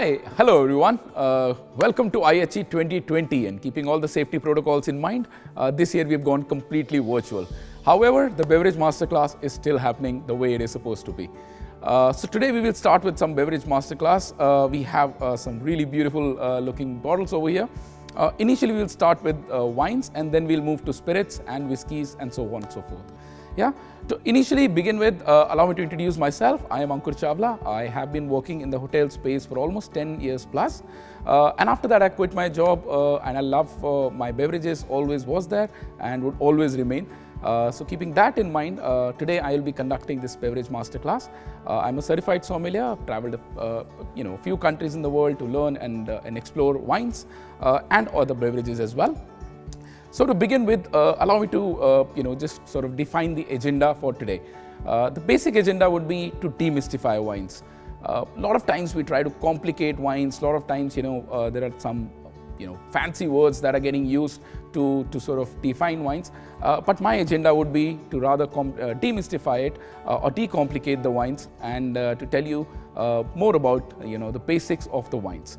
Hi, hello everyone. Welcome to IHE 2020, and keeping all the safety protocols in mind, this year we've gone completely virtual. However, the beverage masterclass is still happening the way it is supposed to be. So today we will start with some beverage masterclass. We have some really beautiful looking bottles over here. Initially we will start with wines, and then we'll move to spirits and whiskeys and so on and so forth. Yeah. To initially begin with, allow me to introduce myself. I am Ankur Chawla. I have been working in the hotel space for almost 10 years plus. And after that, I quit my job, and I love my beverages always was there and would always remain. So keeping that in mind, today I will be conducting this beverage masterclass. I'm a certified sommelier. I've traveled a few countries in the world to learn and explore wines and other beverages as well. So to begin with, allow me to just sort of define the agenda for today. The basic agenda would be to demystify wines. A lot of times we try to complicate wines. A lot of times, there are some fancy words that are getting used to sort of define wines. But my agenda would be to rather demystify it or decomplicate the wines and to tell you more about the basics of the wines.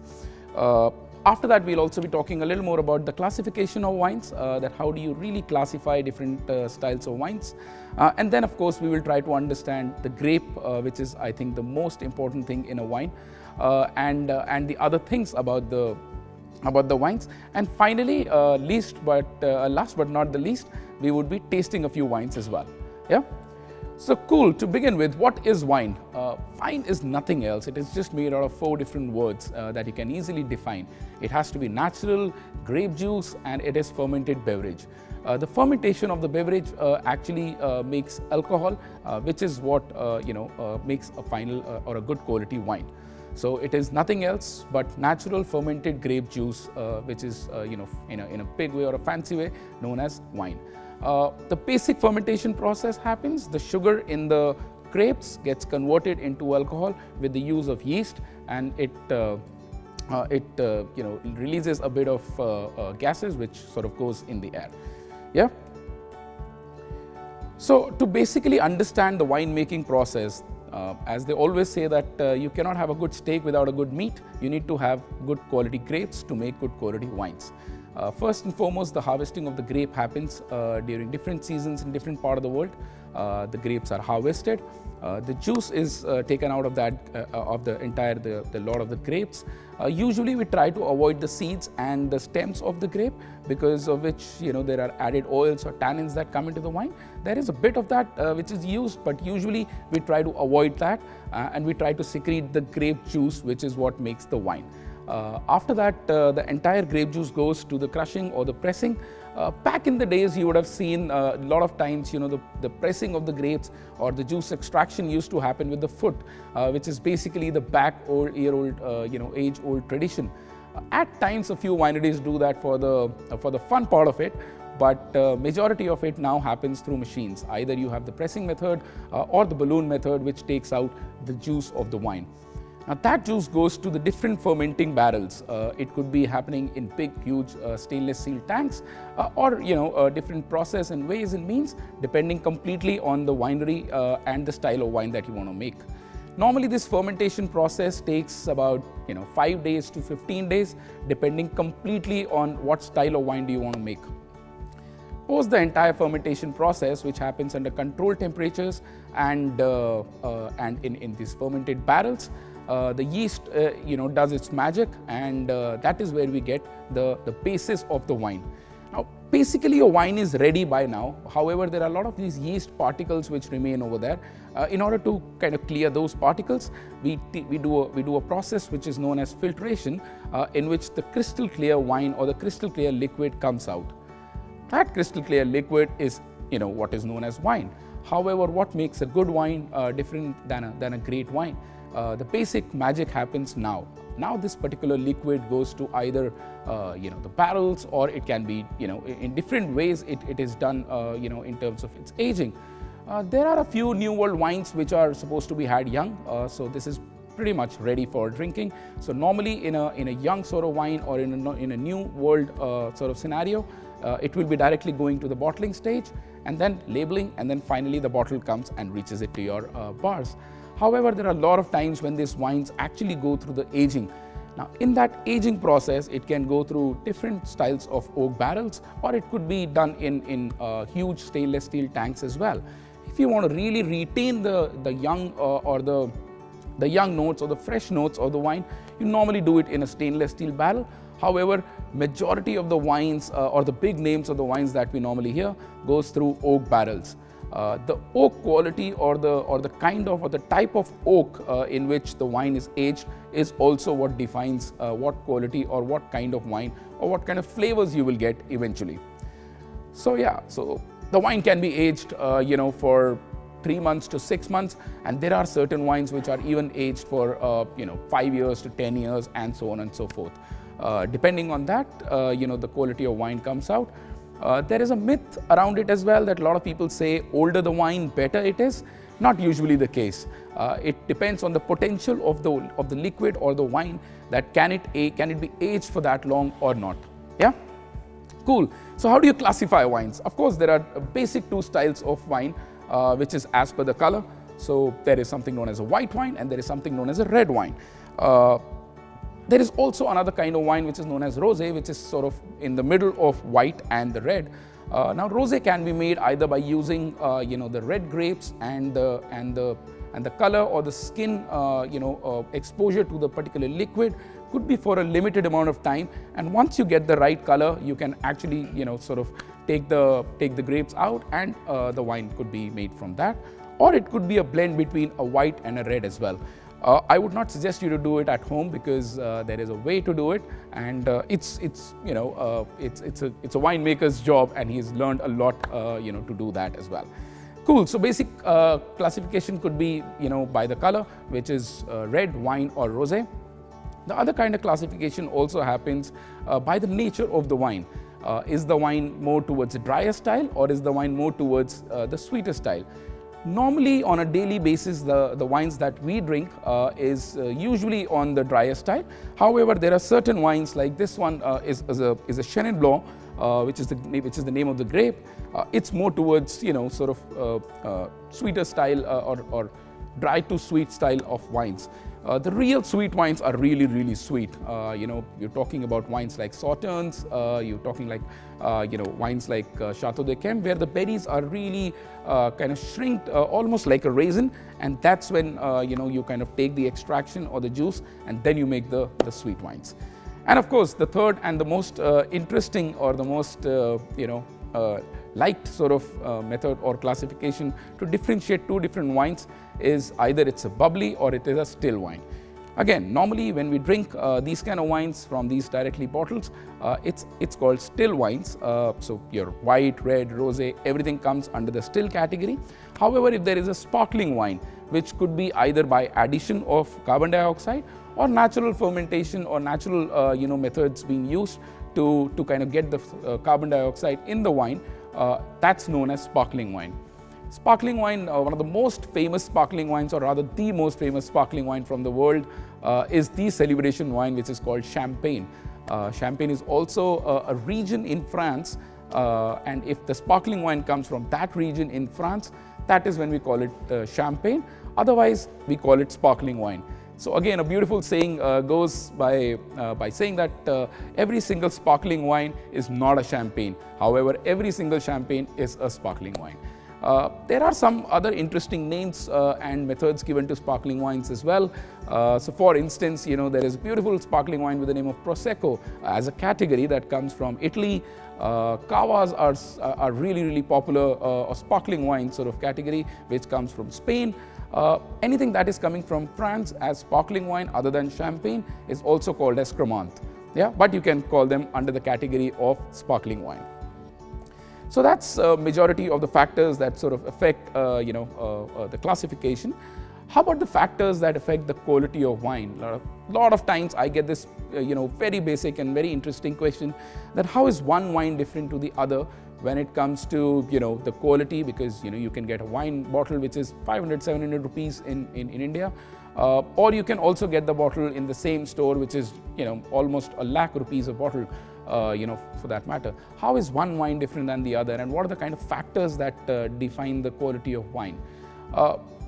After that, we'll also be talking a little more about the classification of wines, that how do you really classify different styles of wines. And then, of course, we will try to understand the grape, which is, I think, the most important thing in a wine, and the other things about the wines. And finally, last but not the least, we would be tasting a few wines as well. Yeah. So cool, to begin with, what is wine? Wine is nothing else. It is just made out of 4 different words that you can easily define. It has to be natural, grape juice, and it is fermented beverage. The fermentation of the beverage actually makes alcohol, which is what makes a final or a good quality wine. So it is nothing else but natural fermented grape juice, which is in a big way or a fancy way known as wine. The basic fermentation process happens. The sugar in the grapes gets converted into alcohol with the use of yeast, and it releases a bit of gases which sort of goes in the air. Yeah. So to basically understand the winemaking process, as they always say that you cannot have a good steak without a good meat, you need to have good quality grapes to make good quality wines. First and foremost, the harvesting of the grape happens during different seasons in different parts of the world. The grapes are harvested. The juice is taken out of that of the lot of the grapes. Usually, we try to avoid the seeds and the stems of the grape, because of which there are added oils or tannins that come into the wine. There is a bit of that which is used, but usually we try to avoid that, and we try to secrete the grape juice, which is what makes the wine. After that, the entire grape juice goes to the crushing or the pressing. Back in the days, you would have seen a lot of times, the pressing of the grapes or the juice extraction used to happen with the foot, which is basically the age-old tradition. At times, a few wineries do that for the fun part of it, but majority of it now happens through machines. Either you have the pressing method or the balloon method, which takes out the juice of the wine. Now that juice goes to the different fermenting barrels. It could be happening in big, huge stainless steel tanks, or different process and ways and means, depending completely on the winery and the style of wine that you want to make. Normally, this fermentation process takes about 5 days to 15 days, depending completely on what style of wine do you want to make. Post the entire fermentation process, which happens under controlled temperatures and in these fermented barrels, the yeast does its magic, and that is where we get the basis of the wine. Now, basically, your wine is ready by now. However, there are a lot of these yeast particles which remain over there. In order to kind of clear those particles, we do a process which is known as filtration, in which the crystal clear wine or the crystal clear liquid comes out. That crystal clear liquid is what is known as wine. However, what makes a good wine different than a great wine? The basic magic happens now. Now this particular liquid goes to either the barrels, or it can be in different ways it is done in terms of its aging. There are a few new world wines which are supposed to be had young, so this is pretty much ready for drinking. So normally in a young sort of wine or in a new world sort of scenario, it will be directly going to the bottling stage and then labeling, and then finally the bottle comes and reaches it to your bars. However, there are a lot of times when these wines actually go through the aging, Now, in that aging process, it can go through different styles of oak barrels, or it could be done in huge stainless steel tanks as well. If you want to really retain the young or the young notes or the fresh notes of the wine, you normally do it in a stainless steel barrel. However, majority of the wines or the big names of the wines that we normally hear goes through oak barrels. The oak quality or the kind of or the type of oak in which the wine is aged is also what defines what quality or what kind of wine or what kind of flavors you will get eventually. So yeah, so the wine can be aged for 3 months to 6 months, and there are certain wines which are even aged for 5 years to 10 years and so on and so forth. Depending on that, the quality of wine comes out. There is a myth around it as well that a lot of people say older the wine, better it is. Not usually the case. It depends on the potential of the liquid or the wine, that can it be aged for that long or not. Yeah, cool. So how do you classify wines? Of course, there are basic 2 styles of wine, which is as per the color. So there is something known as a white wine and there is something known as a red wine. There is also another kind of wine which is known as rosé, which is sort of in the middle of white and the red. Now, rosé can be made either by using the red grapes and the color or the skin exposure to the particular liquid could be for a limited amount of time, and once you get the right color, you can actually sort of take the grapes out, and the wine could be made from that, or it could be a blend between a white and a red as well. I would not suggest you to do it at home because there is a way to do it, and it's a winemaker's job, and he's learned a lot to do that as well. Cool. So basic classification could be by the color, which is red wine or rosé. The other kind of classification also happens by the nature of the wine. Is the wine more towards a drier style, or is the wine more towards the sweeter style? Normally, on a daily basis, the wines that we drink is usually on the drier style. However, there are certain wines like this one is a Chenin Blanc, which is the name of the grape. It's more towards sort of sweeter style or dry to sweet style of wines. The real sweet wines are really, really sweet. You're talking about wines like Sauternes, you're talking like, wines like Chateau d'Yquem, where the berries are really kind of shrinked almost like a raisin. And that's when, you kind of take the extraction or the juice, and then you make the sweet wines. And of course, the third and the most interesting or the most, liked sort of method or classification to differentiate 2 different wines is either it's a bubbly or it is a still wine. Again, normally when we drink these kind of wines from these directly bottles, it's called still wines. So your white, red, rosé, everything comes under the still category. However, if there is a sparkling wine, which could be either by addition of carbon dioxide or natural fermentation or natural methods being used to kind of get the carbon dioxide in the wine, that's known as sparkling wine. Sparkling wine, one of the most famous sparkling wines, or rather the most famous sparkling wine from the world, is the celebration wine, which is called Champagne. Champagne is also a region in France, and if the sparkling wine comes from that region in France, that is when we call it Champagne. Otherwise, we call it sparkling wine. So again, a beautiful saying goes by saying that every single sparkling wine is not a champagne. However, every single champagne is a sparkling wine. There are some other interesting names and methods given to sparkling wines as well. So for instance, there is beautiful sparkling wine with the name of Prosecco as a category that comes from Italy. Cavas are really, really popular, a sparkling wine sort of category, which comes from Spain. Anything that is coming from France as sparkling wine other than champagne is also called as Cremant. Yeah, but you can call them under the category of sparkling wine. So that's majority of the factors that sort of affect the classification. How about the factors that affect the quality of wine? A lot of times I get this very basic and very interesting question, that how is one wine different to the other when it comes to the quality, because you can get a wine bottle which is 500-700 rupees in India, or you can also get the bottle in the same store which is almost 1 lakh rupees a bottle, for that matter. How is one wine different than the other, and what are the kind of factors that define the quality of wine?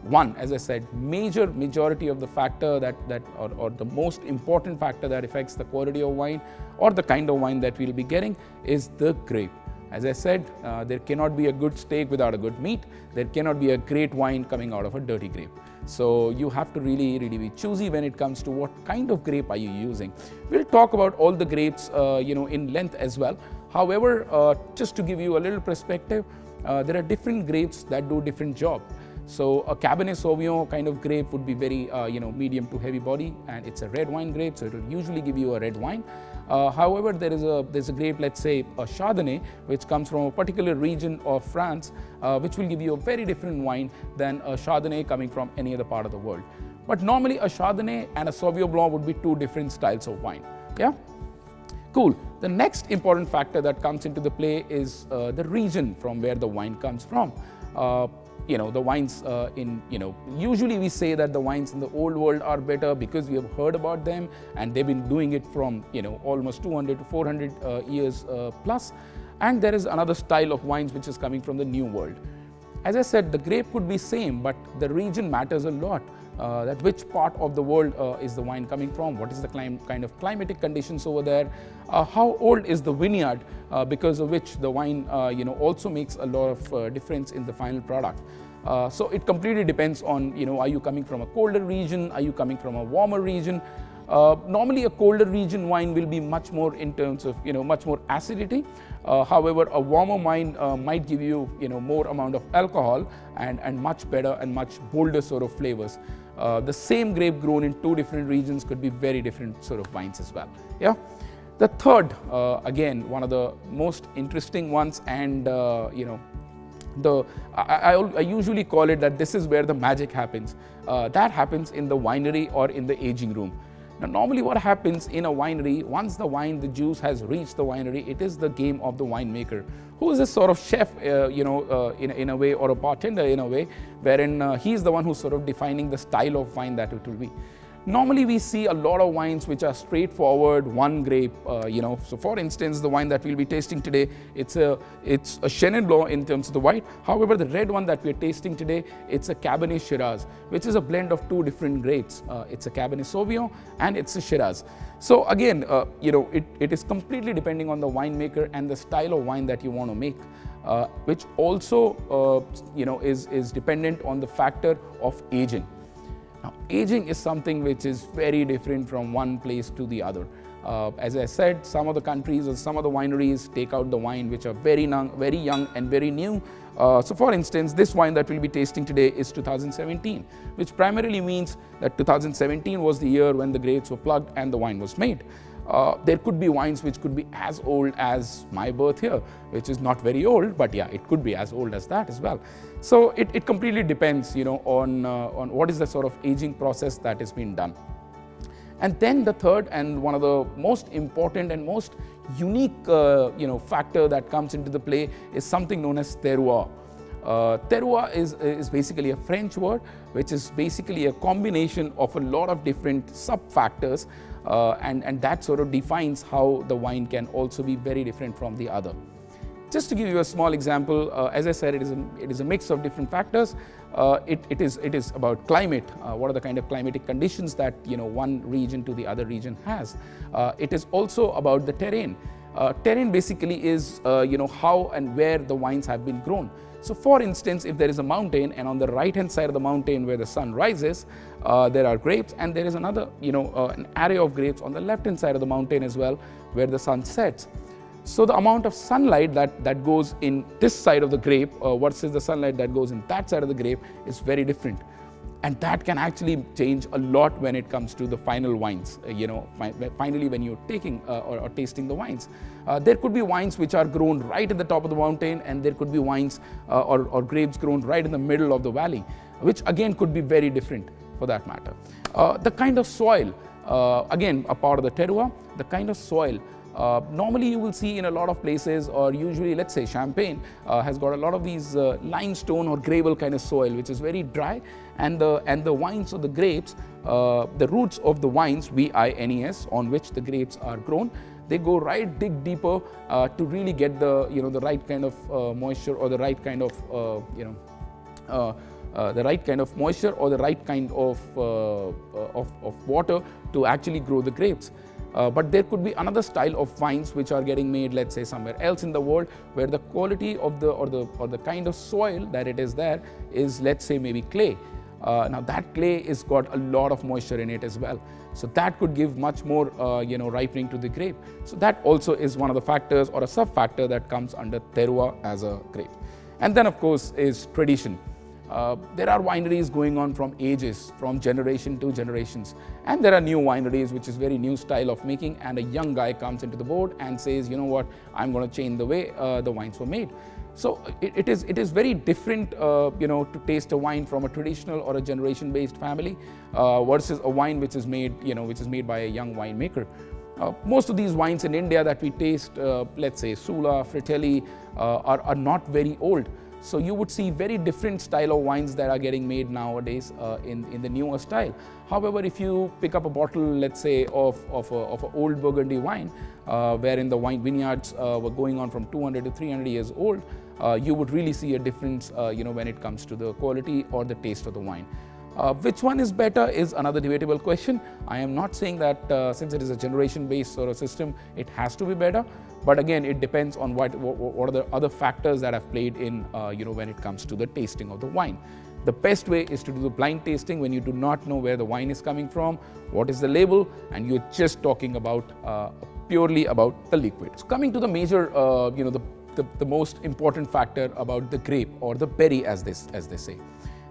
One, as I said, majority of the factor or the most important factor that affects the quality of wine or the kind of wine that we'll be getting is the grape. As I said, there cannot be a good steak without a good meat. There cannot be a great wine coming out of a dirty grape. So you have to really be choosy when it comes to what kind of grape are you using. We'll talk about all the grapes, in length as well. However, just to give you a little perspective, there are different grapes that do different job. So a Cabernet Sauvignon kind of grape would be very, medium to heavy body, and it's a red wine grape, so it will usually give you a red wine. However, there's a grape, let's say a Chardonnay, which comes from a particular region of France, which will give you a very different wine than a Chardonnay coming from any other part of the world. But normally a Chardonnay and a Sauvignon Blanc would be two different styles of wine. Yeah? Cool. The next important factor that comes into the play is the region from where the wine comes from. The wines usually we say that the wines in the old world are better because we have heard about them and they've been doing it from, almost 200 to 400 years plus. And there is another style of wines which is coming from the new world. As I said, the grape could be same, but the region matters a lot. That which part of the world is the wine coming from, what is the kind of climatic conditions over there, how old is the vineyard, because of which the wine also makes a lot of difference in the final product. So it completely depends on, are you coming from a colder region, are you coming from a warmer region. Normally a colder region wine will be much more in terms of, much more acidity. However, a warmer wine might give you, more amount of alcohol and much better and much bolder sort of flavors. The same grape grown in two different regions could be very different sort of wines as well. Yeah. The third, again, one of the most interesting ones, and I usually call it that this is where the magic happens. That happens in the winery or in the aging room. Now, normally what happens in a winery, once the juice has reached the winery, it is the game of the winemaker, who is a sort of chef, in a way, or a bartender in a way, wherein he's the one who's sort of defining the style of wine that it will be. Normally we see a lot of wines which are straightforward, one grape, So for instance, the wine that we'll be tasting today, it's a Chenin Blanc in terms of the white. However, the red one that we're tasting today, it's a Cabernet Shiraz, which is a blend of two different grapes. It's a Cabernet Sauvignon and it's a Shiraz. So again, it is completely depending on the winemaker and the style of wine that you want to make, which also, is dependent on the factor of aging. Now, aging is something which is very different from one place to the other. As I said, some of the countries or some of the wineries take out the wine which are very young and very new. So for instance, this wine that we'll be tasting today is 2017, which primarily means that 2017 was the year when the grapes were plucked and the wine was made. There could be wines which could be as old as my birth here, which is not very old, but yeah, it could be as old as that as well. So it completely depends, on what is the sort of aging process that is being done. And then the third and one of the most important and most unique, factor that comes into the play is something known as terroir. Terroir is basically a French word, which is basically a combination of a lot of different sub-factors, and that sort of defines how the wine can also be very different from the other. Just to give you a small example, as I said, it is a mix of different factors. It is about climate. What are the kind of climatic conditions that one region to the other region has? It is also about the terrain. Terrain basically is how and where the wines have been grown. So for instance, if there is a mountain and on the right hand side of the mountain where the sun rises, there are grapes, and there is another an area of grapes on the left hand side of the mountain as well where the sun sets. So the amount of sunlight that goes in this side of the grape versus the sunlight that goes in that side of the grape is very different. And that can actually change a lot when it comes to the final wines, finally when you're taking or tasting the wines. There could be wines which are grown right at the top of the mountain, and there could be wines or grapes grown right in the middle of the valley, which again could be very different for that matter. The kind of soil, again a part of the terroir, the kind of soil. Normally you will see in a lot of places, or usually let's say Champagne has got a lot of these limestone or gravel kind of soil which is very dry, and the wines or the grapes, the roots of the wines, vines, on which the grapes are grown, they go dig deeper to really get the the right kind of moisture or the right kind of of moisture or the right kind of water to actually grow the grapes. But there could be another style of wines which are getting made, let's say, somewhere else in the world, where the quality of the kind of soil that it is there is, let's say, maybe clay. Now that clay is got a lot of moisture in it as well. So that could give much more ripening to the grape. So that also is one of the factors or a sub-factor that comes under terroir as a grape. And then of course is tradition. There are wineries going on from ages, from generation to generations. And there are new wineries, which is very new style of making, and a young guy comes into the board and says, you know what, I'm going to change the way the wines were made. So it is very different, to taste a wine from a traditional or a generation-based family versus a wine which is made, by a young winemaker. Most of these wines in India that we taste, let's say Sula, Fratelli, are not very old. So you would see very different style of wines that are getting made nowadays in the newer style. However, if you pick up a bottle, let's say, of an old Burgundy wine, wherein the wine vineyards were going on from 200 to 300 years old, you would really see a difference, when it comes to the quality or the taste of the wine. Which one is better is another debatable question. I am not saying that since it is a generation-based sort of system, it has to be better. But again, it depends on what are the other factors that have played in, when it comes to the tasting of the wine. The best way is to do the blind tasting when you do not know where the wine is coming from, what is the label, and you're just talking about purely about the liquid. So coming to the major, the most important factor about the grape or the berry, as they say.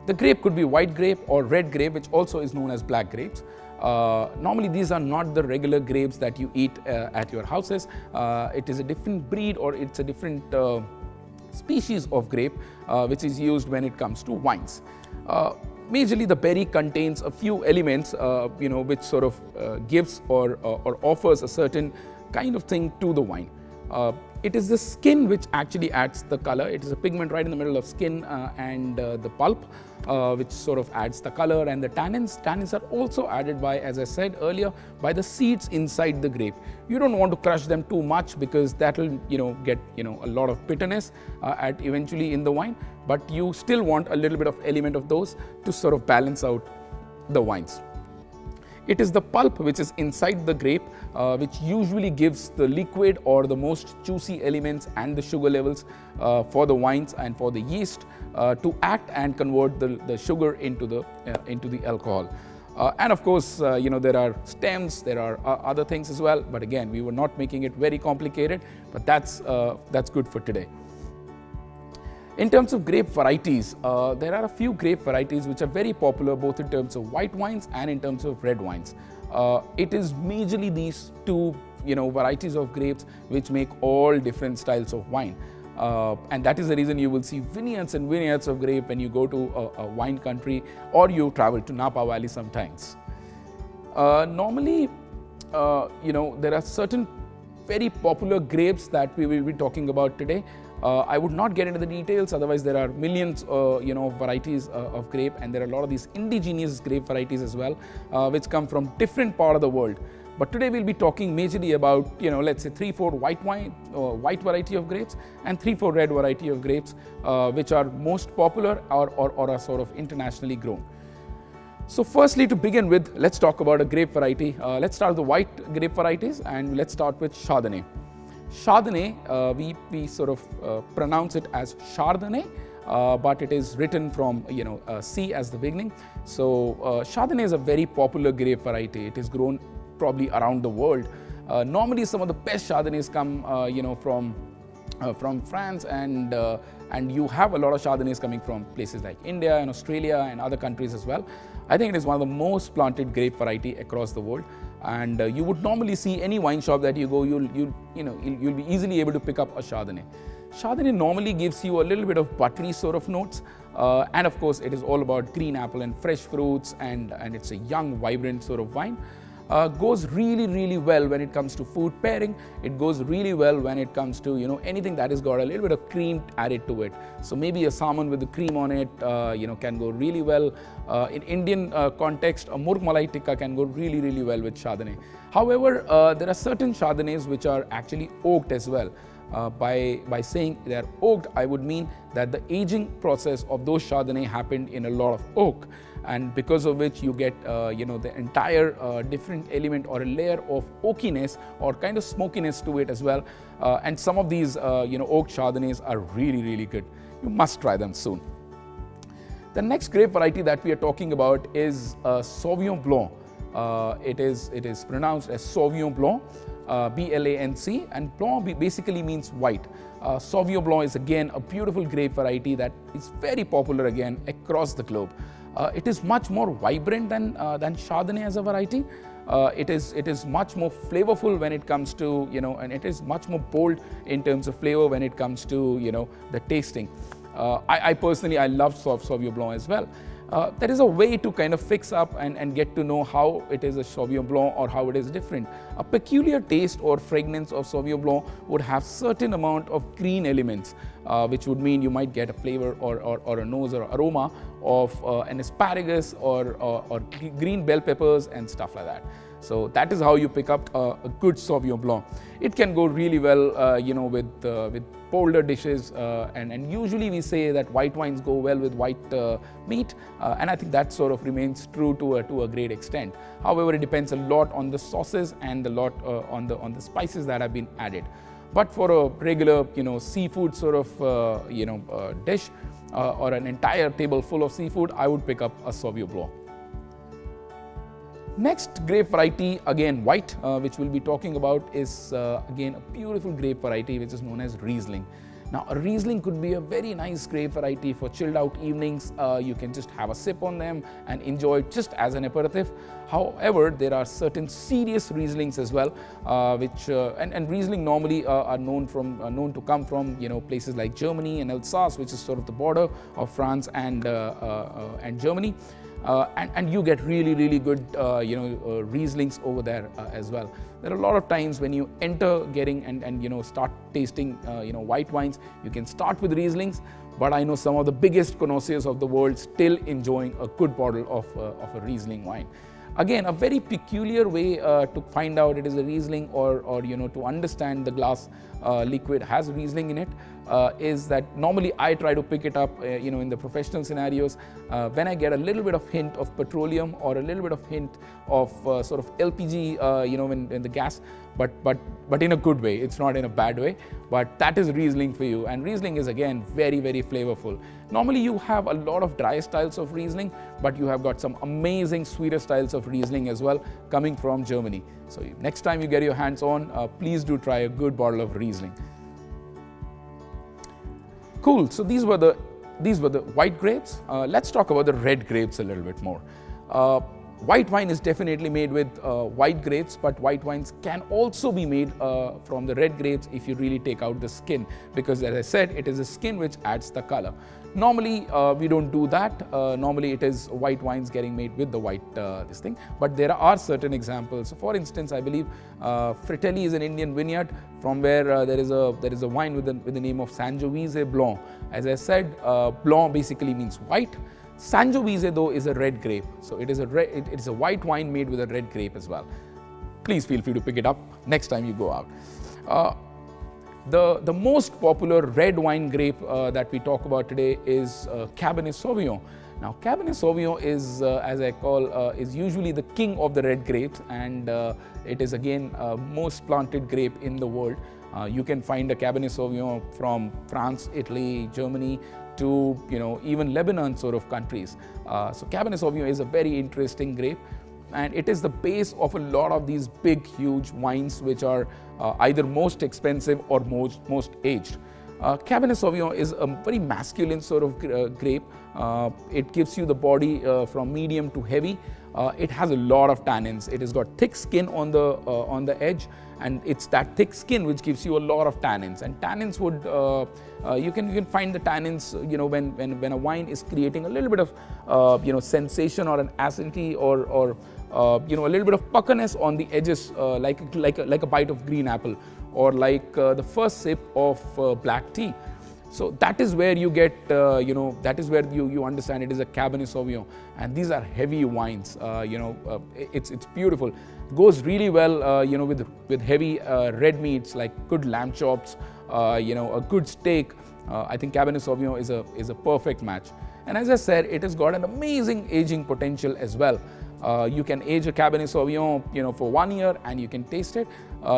The grape could be white grape or red grape, which also is known as black grapes. Normally, these are not the regular grapes that you eat at your houses. It is a different breed, or it's a different species of grape which is used when it comes to wines. Majorly, the berry contains a few elements, which sort of gives or offers a certain kind of thing to the wine. It is the skin which actually adds the color. It is a pigment right in the middle of skin and the pulp, which sort of adds the color, and the tannins. Tannins are also added by, as I said earlier, by the seeds inside the grape. You don't want to crush them too much because that will, get, a lot of bitterness eventually in the wine. But you still want a little bit of element of those to sort of balance out the wines. It is the pulp which is inside the grape which usually gives the liquid or the most juicy elements and the sugar levels for the wines and for the yeast to act and convert the sugar into the alcohol. And of course, there are stems, there are other things as well. But again, we were not making it very complicated, but that's good for today. In terms of grape varieties, there are a few grape varieties which are very popular both in terms of white wines and in terms of red wines. It is majorly these two varieties of grapes which make all different styles of wine. And that is the reason you will see vineyards and vineyards of grape when you go to a wine country or you travel to Napa Valley sometimes. Normally, there are certain very popular grapes that we will be talking about today. I would not get into the details, otherwise there are millions varieties of grape, and there are a lot of these indigenous grape varieties as well, which come from different part of the world. But today we'll be talking majorly about, let's say 3-4 white variety of grapes and 3-4 red variety of grapes, which are most popular or are sort of internationally grown. So firstly, to begin with, let's talk about a grape variety. Let's start with the white grape varieties, and let's start with Chardonnay. Chardonnay, we sort of pronounce it as Chardonnay, but it is written from C as the beginning. So Chardonnay is a very popular grape variety. It is grown probably around the world. Normally, some of the best Chardonnays come from France, and you have a lot of Chardonnays coming from places like India and Australia and other countries as well. I think it is one of the most planted grape variety across the world. And you would normally see any wine shop that you go, you'll be easily able to pick up a Chardonnay. Chardonnay normally gives you a little bit of buttery sort of notes, and of course it is all about green apple and fresh fruits, and it's a young, vibrant sort of wine. Goes really well when it comes to food pairing. It goes really well when it comes to anything that has got a little bit of cream added to it. So maybe a salmon with the cream on it can go really well. In Indian context, a murg malai tikka can go really well with Chardonnay. However, there are certain Chardonnays which are actually oaked as well. By saying they are oaked, I would mean that the aging process of those Chardonnay happened in a lot of oak, and because of which you get the entire different element or a layer of oakiness or kind of smokiness to it as well. And some of these oak Chardonnays are really good. You must try them soon. The next grape variety that we are talking about is Sauvignon Blanc. It is pronounced as Sauvignon Blanc, B-L-A-N-C, and Blanc basically means white. Sauvignon Blanc is again a beautiful grape variety that is very popular again across the globe. It is much more vibrant than Chardonnay as a variety. It is much more flavorful when it comes to, and it is much more bold in terms of flavor when it comes to, the tasting. I personally love Sauvignon Blanc as well. There is a way to kind of fix up and get to know how it is a Sauvignon Blanc or how it is different. A peculiar taste or fragrance of Sauvignon Blanc would have certain amount of green elements, which would mean you might get a flavor or a nose or aroma of an asparagus or green bell peppers and stuff like that. So that is how you pick up a good Sauvignon Blanc. It can go really well, with bolder dishes, and usually we say that white wines go well with white meat, and I think that sort of remains true to a great extent. However, it depends a lot on the sauces and a lot on the spices that have been added. But for a regular, seafood sort of, dish or an entire table full of seafood, I would pick up a Sauvignon Blanc. Next grape variety, again white, which we'll be talking about, is again a beautiful grape variety which is known as Riesling. Now, a Riesling could be a very nice grape variety for chilled out evenings. You can just have a sip on them and enjoy it just as an aperitif. However, there are certain serious Rieslings as well, which and Riesling normally are known to come from places like Germany and Alsace, which is sort of the border of France and Germany. And you get really good Rieslings over there as well. There are a lot of times when you enter getting and start tasting white wines, you can start with Rieslings, but I know some of the biggest connoisseurs of the world still enjoying a good bottle of a Riesling wine. Again, a very peculiar way to find out it is a Riesling or to understand the glass liquid has Riesling in it is that normally I try to pick it up in the professional scenarios when I get a little bit of hint of petroleum or a little bit of hint of sort of LPG in the gas, but in a good way. It's not in a bad way, but that is Riesling for you. And Riesling is again very flavorful. Normally you have a lot of dry styles of Riesling, but you have got some amazing sweeter styles of Riesling as well coming from Germany. So next time you get your hands on, please do try a good bottle of Riesling. Cool. So these were the white grapes. Let's talk about the red grapes a little bit more. White wine is definitely made with white grapes, but white wines can also be made from the red grapes if you really take out the skin, because as I said, it is the skin which adds the color. Normally, we don't do that. Normally, it is white wines getting made with the white this thing, but there are certain examples. So for instance, I believe Fratelli is an Indian vineyard from where there is a wine with the name of Sangiovese Blanc. As I said, Blanc basically means white. Sangiovese though is a red grape, so it is a white wine made with a red grape as well. Please feel free to pick it up next time you go out. The most popular red wine grape that we talk about today is Cabernet Sauvignon. Now, Cabernet Sauvignon is, as I call, is usually the king of the red grapes, and it is again most planted grape in the world. You can find a Cabernet Sauvignon from France, Italy, Germany, to even Lebanon sort of countries. So Cabernet Sauvignon is a very interesting grape, and it is the base of a lot of these big, huge wines which are either most expensive or most aged. Cabernet Sauvignon is a very masculine sort of grape. It gives you the body from medium to heavy. It has a lot of tannins. It has got thick skin on the edge, and it's that thick skin which gives you a lot of tannins. And tannins would you can find the tannins when a wine is creating a little bit of sensation or an acidity or a little bit of puckerness on the edges, like a bite of green apple, or like the first sip of black tea. So that is where you get, that is where you understand it is a Cabernet Sauvignon, and these are heavy wines. It's beautiful. It goes really well, with heavy red meats like good lamb chops, a good steak, I think Cabernet Sauvignon is a perfect match. And as I said, it has got an amazing aging potential as well. You can age a Cabernet Sauvignon, for 1 year and you can taste it.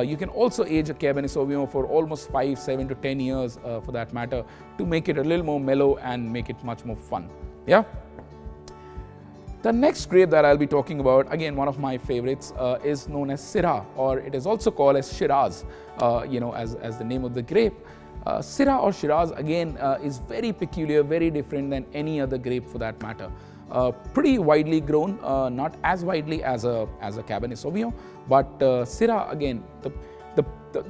You can also age a Cabernet Sauvignon for almost 5, 7 to 10 years for that matter, to make it a little more mellow and make it much more fun. Yeah. The next grape that I'll be talking about, again one of my favorites, is known as Syrah, or it is also called as Shiraz, as the name of the grape. Syrah or Shiraz again is very peculiar, very different than any other grape for that matter. Pretty widely grown, not as widely as a Cabernet Sauvignon, but Syrah again,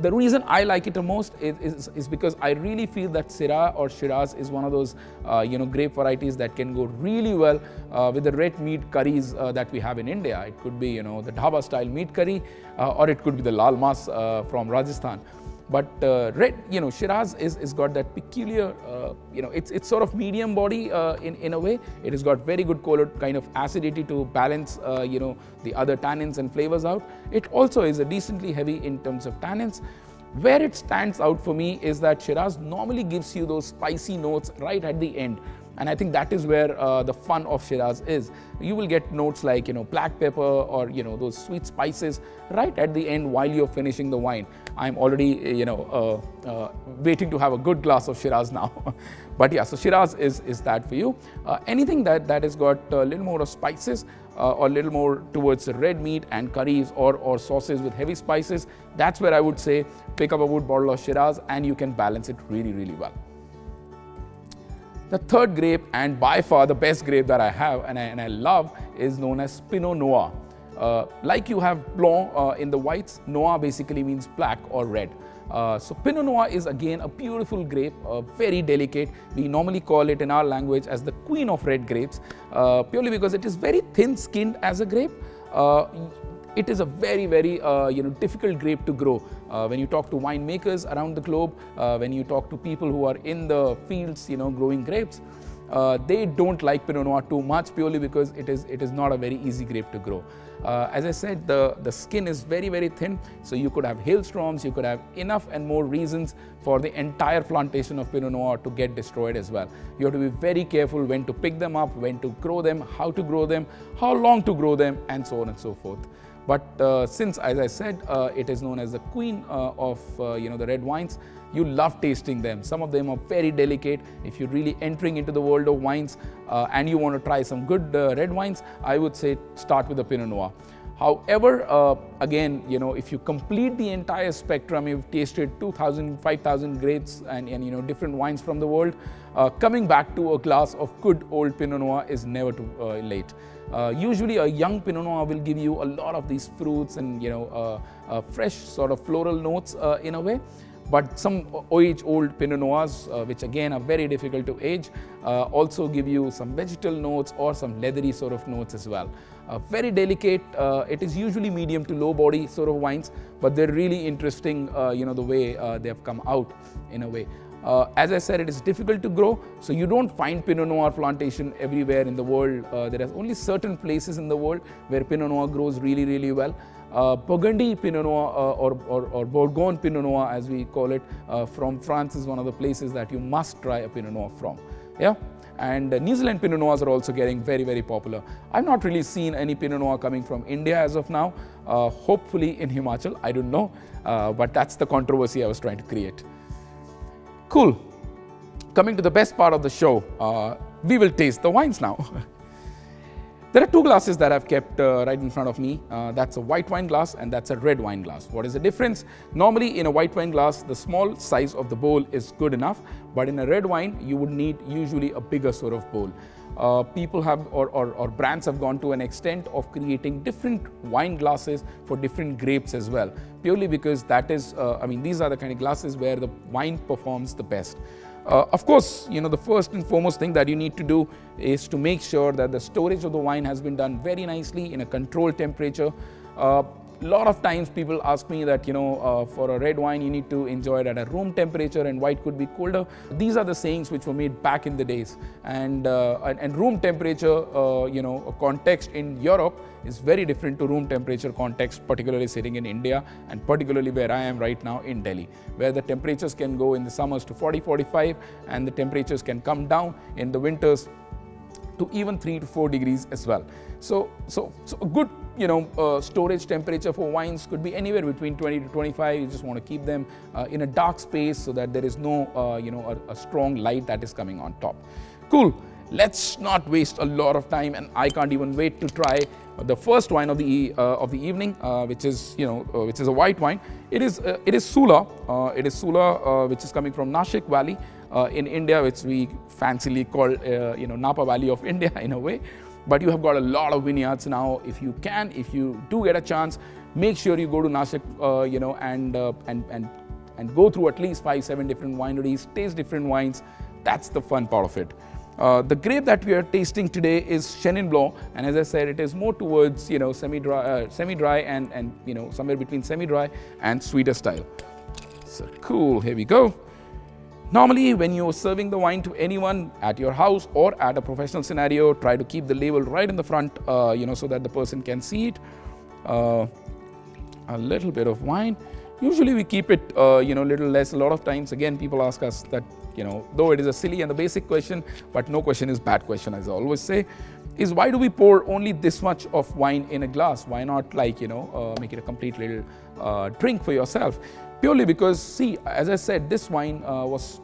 the reason I like it the most is because I really feel that Syrah or Shiraz is one of those grape varieties that can go really well with the red meat curries that we have in India. It could be the dhaba style meat curry, or it could be the lal mas from Rajasthan. But Shiraz is got that peculiar, it's sort of medium body in a way. It has got very good kind of acidity to balance, the other tannins and flavors out. It also is a decently heavy in terms of tannins. Where it stands out for me is that Shiraz normally gives you those spicy notes right at the end. And I think that is where the fun of Shiraz is. You will get notes like black pepper or those sweet spices right at the end while you're finishing the wine. I'm already waiting to have a good glass of Shiraz now. But yeah, so Shiraz is that for you. Anything that has got a little more of spices or a little more towards the red meat and curries or sauces with heavy spices, that's where I would say pick up a good bottle of Shiraz and you can balance it really, really well. The third grape, and by far the best grape that I have and I love, is known as Pinot Noir. Like you have Blanc in the whites, Noir basically means black or red. So Pinot Noir is again a beautiful grape, very delicate. We normally call it in our language as the queen of red grapes, purely because it is very thin-skinned as a grape. It is a very, very difficult grape to grow. When you talk to winemakers around the globe, when you talk to people who are in the fields, growing grapes, they don't like Pinot Noir too much, purely because it is not a very easy grape to grow. As I said, the skin is very, very thin, so you could have hailstorms, you could have enough and more reasons for the entire plantation of Pinot Noir to get destroyed as well. You have to be very careful when to pick them up, when to grow them, how to grow them, how long to grow them, and so on and so forth. But since, as I said, it is known as the queen of the red wines, you love tasting them. Some of them are very delicate. If you're really entering into the world of wines and you want to try some good red wines, I would say start with the Pinot Noir. However, again, if you complete the entire spectrum, you've tasted 2,000, 5,000 grapes and different wines from the world, coming back to a glass of good old Pinot Noir is never too late. Usually a young Pinot Noir will give you a lot of these fruits and fresh sort of floral notes in a way. But some old Pinot Noirs, which again are very difficult to age, also give you some vegetal notes or some leathery sort of notes as well. Very delicate. It is usually medium to low body sort of wines, but they're really interesting, the way they have come out in a way. As I said, it is difficult to grow, so you don't find Pinot Noir plantation everywhere in the world. There are only certain places in the world where Pinot Noir grows really, really well. Burgundy Pinot Noir or Bourgogne Pinot Noir, as we call it, from France is one of the places that you must try a Pinot Noir from. Yeah, and New Zealand Pinot Noirs are also getting very, very popular. I've not really seen any Pinot Noir coming from India as of now. Hopefully in Himachal, I don't know, but that's the controversy I was trying to create. Cool. Coming to the best part of the show, we will taste the wines now. There are two glasses that I've kept right in front of me. That's a white wine glass and that's a red wine glass. What is the difference? Normally in a white wine glass, the small size of the bowl is good enough, but in a red wine, you would need usually a bigger sort of bowl. People have or brands have gone to an extent of creating different wine glasses for different grapes as well, purely because that is, these are the kind of glasses where the wine performs the best. Of course, the first and foremost thing that you need to do is to make sure that the storage of the wine has been done very nicely in a controlled temperature. lot of times people ask me that, for a red wine, you need to enjoy it at a room temperature and white could be colder. These are the sayings which were made back in the days. And room temperature, context in Europe is very different to room temperature context, particularly sitting in India and particularly where I am right now in Delhi, where the temperatures can go in the summers to 40, 45 and the temperatures can come down in the winters to even 3 to 4 degrees as well. So a good storage temperature for wines could be anywhere between 20 to 25. You just want to keep them in a dark space so that there is no a strong light that is coming on top. Cool. Let's not waste a lot of time, and I can't even wait to try the first wine of the evening, which is a white wine. It is Sula. It is Sula, which is coming from Nashik Valley in India, which we fancily call Napa Valley of India in a way. But you have got a lot of vineyards now. If you do get a chance, make sure you go to Nashik, and go through at least 5-7 different wineries, taste different wines. That's the fun part of it. The grape that we are tasting today is Chenin Blanc, and as I said, it is more towards semi-dry and somewhere between semi-dry and sweeter style. So cool, here we go. Normally, when you're serving the wine to anyone at your house or at a professional scenario, try to keep the label right in the front, so that the person can see it. A little bit of wine. Usually we keep it, little less. A lot of times, again, people ask us that, though it is a silly and a basic question, but no question is bad question, as I always say, is why do we pour only this much of wine in a glass? Why not make it a complete little drink for yourself? Purely because, see, as I said, this wine was,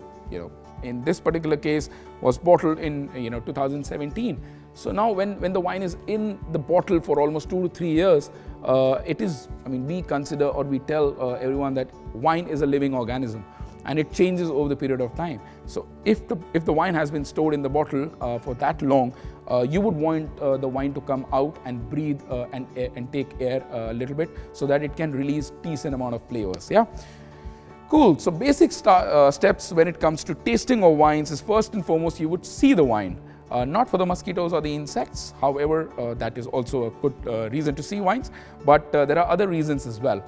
in this particular case, was bottled in 2017. So now when the wine is in the bottle for almost 2 to 3 years, it is, we consider or we tell everyone that wine is a living organism and it changes over the period of time. So if the wine has been stored in the bottle for that long, you would want the wine to come out and breathe and take air a little bit so that it can release decent amount of flavors. Yeah. Cool. So basic steps when it comes to tasting of wines is, first and foremost, you would see the wine. Not for the mosquitoes or the insects. However, that is also a good reason to see wines, but there are other reasons as well.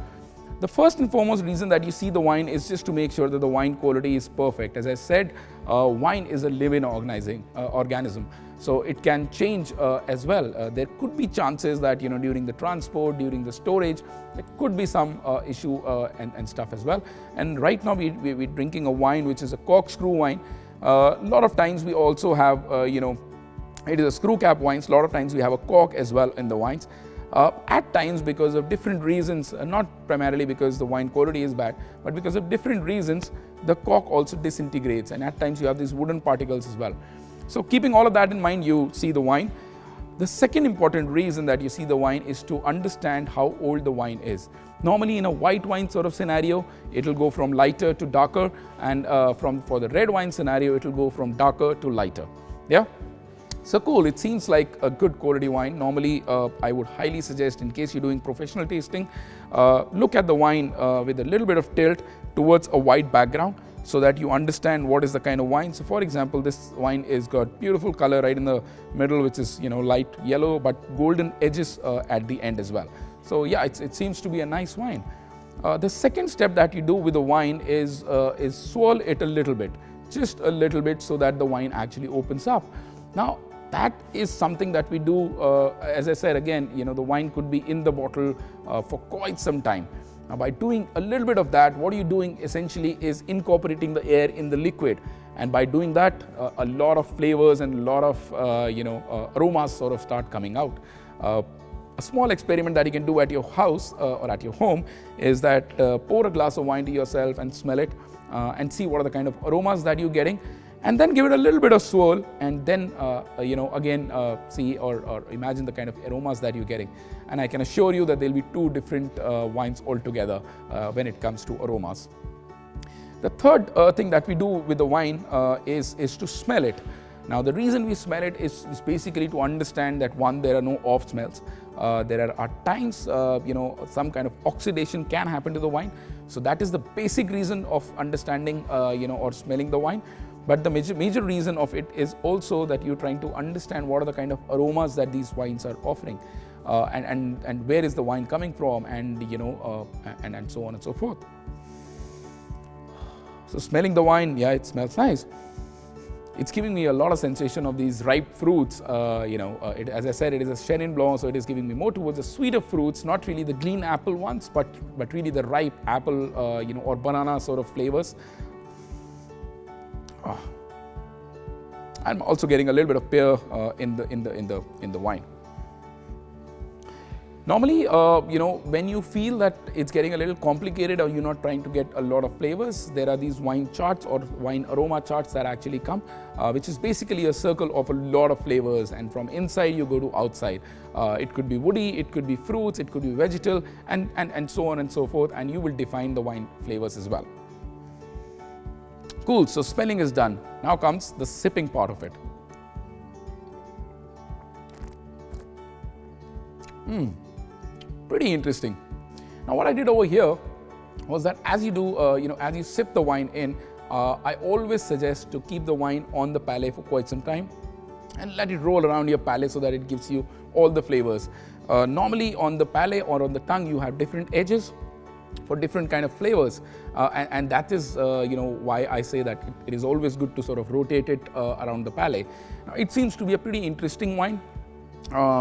The first and foremost reason that you see the wine is just to make sure that the wine quality is perfect. As I said, wine is a living organism, so it can change as well. There could be chances that during the transport, during the storage, there could be some issue and stuff as well. And right now we're drinking a wine which is a corkscrew wine. A lot of times we also have, it is a screw cap wines. A lot of times we have a cork as well in the wines. At times, because of different reasons, not primarily because the wine quality is bad, but because of different reasons, the cork also disintegrates, and at times you have these wooden particles as well. So keeping all of that in mind, you see the wine. The second important reason that you see the wine is to understand how old the wine is. Normally in a white wine sort of scenario, it will go from lighter to darker, and for the red wine scenario, it will go from darker to lighter. Yeah. So cool, it seems like a good quality wine. Normally, I would highly suggest, in case you're doing professional tasting, look at the wine with a little bit of tilt towards a white background so that you understand what is the kind of wine. So for example, this wine is got beautiful color right in the middle, which is light yellow but golden edges at the end as well. So yeah, it seems to be a nice wine. The second step that you do with the wine is swirl it a little bit, just a little bit, so that the wine actually opens up. Now, that is something that we do, as I said again, the wine could be in the bottle for quite some time. Now, by doing a little bit of that, what you're doing essentially is incorporating the air in the liquid. And by doing that, a lot of flavors and a lot of, aromas sort of start coming out. A small experiment that you can do at your house or at your home is that pour a glass of wine to yourself and smell it and see what are the kind of aromas that you're getting. And then give it a little bit of swirl, and then again see or imagine the kind of aromas that you're getting. And I can assure you that there'll be two different wines altogether when it comes to aromas. The third thing that we do with the wine is to smell it. Now, the reason we smell it is basically to understand that, one, there are no off smells. There are times, some kind of oxidation can happen to the wine. So that is the basic reason of understanding, or smelling the wine. But the major reason of it is also that you're trying to understand what are the kind of aromas that these wines are offering, and where is the wine coming from, and and so on and so forth. So smelling the wine, yeah, it smells nice. It's giving me a lot of sensation of these ripe fruits. As I said, it is a Chenin Blanc, so it is giving me more towards the sweeter fruits, not really the green apple ones, but really the ripe apple, or banana sort of flavors. I'm also getting a little bit of pear in the wine. Normally, when you feel that it's getting a little complicated or you're not trying to get a lot of flavors, there are these wine charts or wine aroma charts that actually come, which is basically a circle of a lot of flavors, and from inside you go to outside. It could be woody, it could be fruits, it could be vegetal, and so on and so forth, and you will define the wine flavors as well. Cool, so smelling is done. Now comes the sipping part of it. Pretty interesting. Now what I did over here was that as you do, as you sip the wine in, I always suggest to keep the wine on the palate for quite some time and let it roll around your palate so that it gives you all the flavors. Normally on the palate or on the tongue you have different edges for different kind of flavors, and that is why I say that it is always good to sort of rotate it around the palate. Now it seems to be a pretty interesting wine.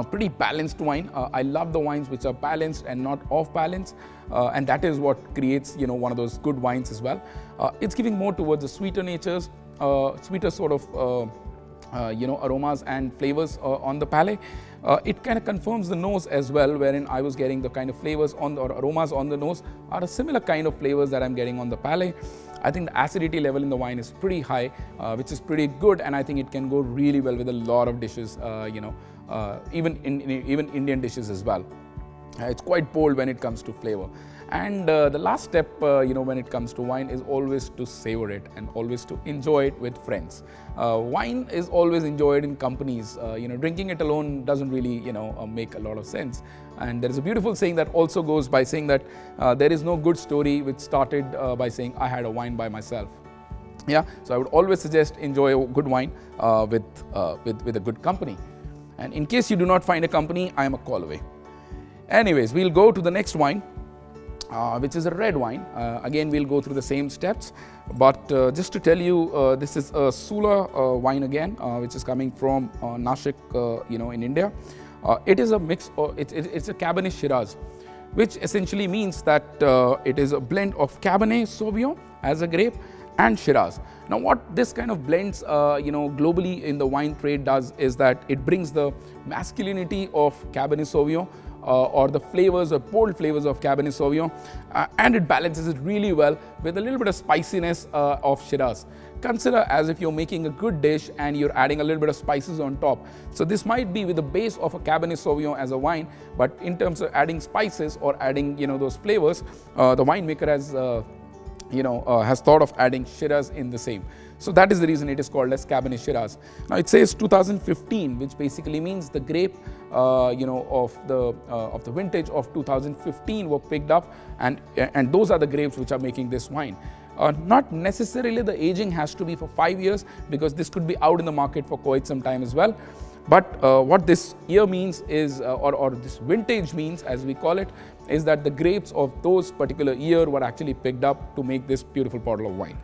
Pretty balanced wine. I love the wines which are balanced and not off balance, and that is what creates one of those good wines as well. It's giving more towards the sweeter natures, sweeter sort of aromas and flavors on the palate. It kind of confirms the nose as well, wherein I was getting the kind of flavors or aromas on the nose are a similar kind of flavors that I'm getting on the palate. I think the acidity level in the wine is pretty high, which is pretty good, and I think it can go really well with a lot of dishes, even Indian dishes as well. It's quite bold when it comes to flavor. And the last step, when it comes to wine is always to savor it and always to enjoy it with friends. Wine is always enjoyed in companies. Drinking it alone doesn't really, make a lot of sense. And there is a beautiful saying that also goes by saying that there is no good story which started by saying I had a wine by myself. Yeah, so I would always suggest enjoy a good wine with a good company. And in case you do not find a company, I am a call away. Anyways, we'll go to the next wine, which is a red wine. Again, we'll go through the same steps, but just to tell you, this is a Sula wine again, which is coming from Nashik, in India. It is a mix, it's a Cabernet Shiraz, which essentially means that it is a blend of Cabernet Sauvignon as a grape and Shiraz. Now what this kind of blends, globally in the wine trade does is that it brings the masculinity of Cabernet Sauvignon, or the flavors or bold flavors of Cabernet Sauvignon, and it balances it really well with a little bit of spiciness of Shiraz. Consider as if you're making a good dish and you're adding a little bit of spices on top. So this might be with the base of a Cabernet Sauvignon as a wine, but in terms of adding spices or adding those flavors, the winemaker has thought of adding Shiraz in the same. So that is the reason it is called as Cabernet Shiraz. Now it says 2015, which basically means the grape, of the vintage of 2015 were picked up, and those are the grapes which are making this wine. Not necessarily the aging has to be for 5 years, because this could be out in the market for quite some time as well. But what this year means is, or this vintage means, as we call it, is that the grapes of those particular year were actually picked up to make this beautiful bottle of wine.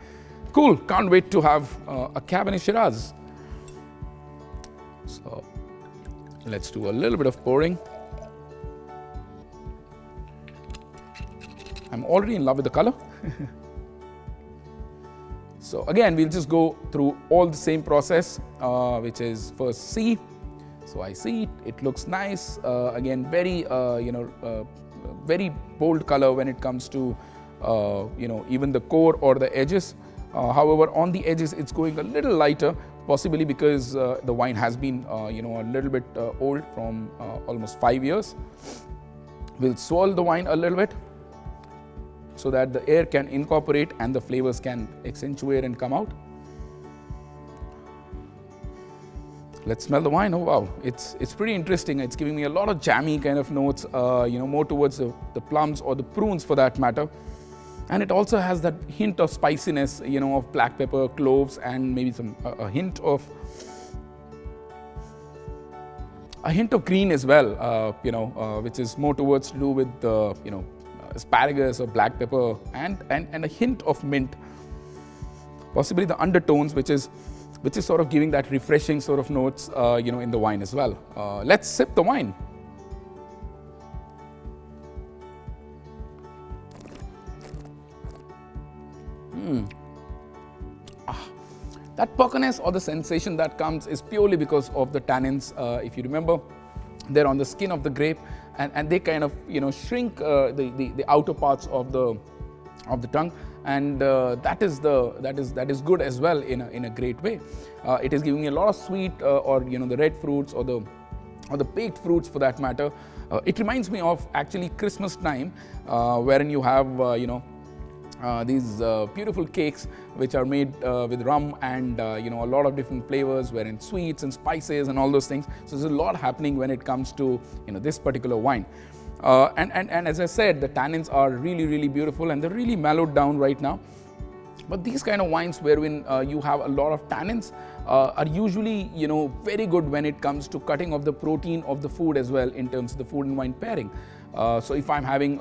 Cool, can't wait to have a Cabernet Shiraz. So let's do a little bit of pouring. I'm already in love with the color. So again, we'll just go through all the same process, which is first see. So I see it, it looks nice. Again, very, very bold color when it comes to, even the core or the edges. However, on the edges, it's going a little lighter, possibly because the wine has been, a little bit old, from almost 5 years. We'll swirl the wine a little bit so that the air can incorporate and the flavors can accentuate and come out. Let's smell the wine. Oh wow, it's pretty interesting. It's giving me a lot of jammy kind of notes, more towards the plums or the prunes for that matter. And it also has that hint of spiciness, of black pepper, cloves, and maybe a hint of green as well, which is more towards to do with asparagus or black pepper, and a hint of mint, possibly the undertones, which is sort of giving that refreshing sort of notes, in the wine as well. Let's sip the wine. That puckiness or the sensation that comes is purely because of the tannins. If you remember, they're on the skin of the grape, and they kind of shrink the outer parts of the tongue, and that is good as well in a great way. It is giving me a lot of sweet, or the red fruits, or the baked fruits for that matter. It reminds me of actually Christmas time, wherein you have these beautiful cakes which are made with rum and a lot of different flavors, wherein sweets and spices and all those things. So there's a lot happening when it comes to this particular wine. And as I said, the tannins are really, really beautiful, and they're really mellowed down right now. But these kind of wines wherein you have a lot of tannins are usually very good when it comes to cutting off the protein of the food as well, in terms of the food and wine pairing. So if I'm having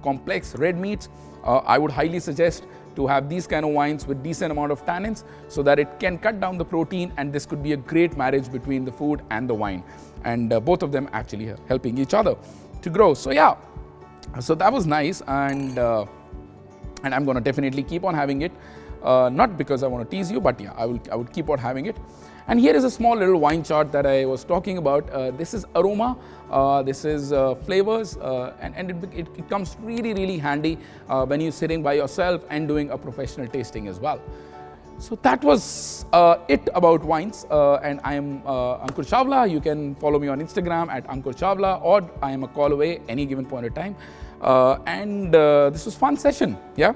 complex red meats, I would highly suggest to have these kind of wines with decent amount of tannins, so that it can cut down the protein, and this could be a great marriage between the food and the wine, and both of them actually helping each other to grow. So yeah, so that was nice, and I'm going to definitely keep on having it, not because I want to tease you, but yeah, I would keep on having it. And here is a small little wine chart that I was talking about. This is aroma, this is flavors, and it comes really, really handy when you're sitting by yourself and doing a professional tasting as well. So that was it about wines, and I am Ankur Chawla. You can follow me on Instagram at Ankur Chawla, or I am a call away any given point of time. And this was fun session, yeah.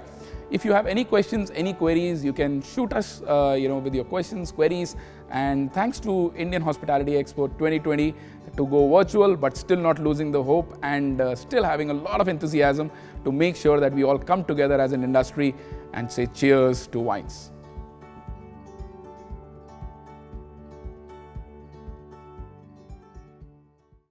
If you have any questions, any queries, you can shoot us, with your questions, queries. And thanks to Indian Hospitality Expo 2020 to go virtual, but still not losing the hope, and still having a lot of enthusiasm to make sure that we all come together as an industry and say cheers to wines.